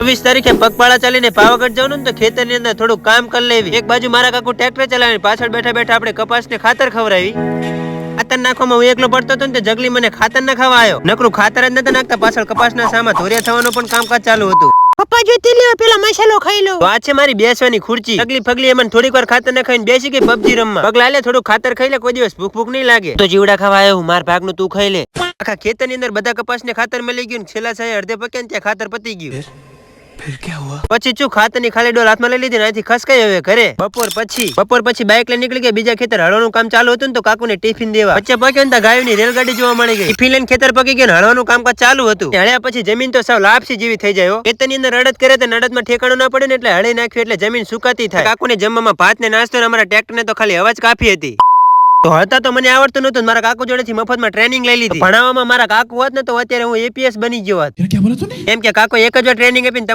24 તારીખે પગપાળા ચાલીને પાવાગઢ જવાનું ને તો ખેતરની અંદર થોડું કામ કરી લેવી. એક બાજુ મારા કાકુ ટ્રેક્ટર ચલાવી, પાછળ બેઠા બેઠા આપણે કપાસને ખાતર ખવડાવી. ખાતર નાખવામાં હું એકલો પડતો હતો ને તે જગલી મને ખાતર નાખવા આવ્યો. નકરું ખાતર જ નતા નાખતા, પાછળ કપાસના સામા ધોરિયા થવાનું પણ કામકાજ ચાલુ હતું. પપ્પા જોતી લ્યો પેલા મસાલો ખાઈ લો. તો આ છે મારી બેસવાની ખુરચી. જગલી ફગલી એમાં થોડીક વાર ખાતર ના ખાઈને બેસી ગઈ પબજી રમવા. પગલા લે થોડું ખાતર ખાઈ લે, કોઈ દિવસ ભૂખ ભૂખ નહીં લાગે. તો જીવડા ખાવા આવ્યો, માર ભાગનું તું ખાઈ લે. આખા ખેતરની અંદર બધા કપાસને ખાતર મળી ગયું. છેલ્લા સાય અડધે પક્યા ત્યાં ખાતર પતી ગયું. फिर क्या हुआ? પછી ચૂ ખાતરની ખાલી ડોલ હાથમાં લઈ લીધી ને અહીંથી ખસકાઈ હવે ઘરે. બપોર પછી બાઇક લઈને નીકળી ગયા બીજા ખેતર. હળવાનું કામ ચાલુ હતું ને તો કાકુને ટિફિન દેવા. વચ્ચે પગ્યો ને ગાયોની રેલગાડી જોવા મળી ગઈ. ટિફિન લઈને ખેતર પકી ગયો ને હળવાનું કામકાજ ચાલુ હતું. હળ્યા પછી જમીન તો સાવ લાપસી જેવી થઈ જાય. ખેતરની અંદર અડદ કરે તો અડદમાં ઠેકાણું ના પડે ને એટલે હળી નાખ્યું એટલે જમીન સુકાતી થાય. કાકુને જમવામાં ભાત ને નાસ્તો ને અમારા ટ્રેક્ટરને તો ખાલી અવાજ કાફી હતી. તો હતા તો મને આવડતું નતું. મારા કાકુ જોડેથી મફતમાં ટ્રેનિંગ લઈ લીધી. ભણાવવામાં મારા કાકુ હોત ને તો અત્યારે હું એપીએસ બની ગયો હોત. क्या बोला तूने? એમ કે કાકો એક જ વાર ટ્રેનિંગ આપીને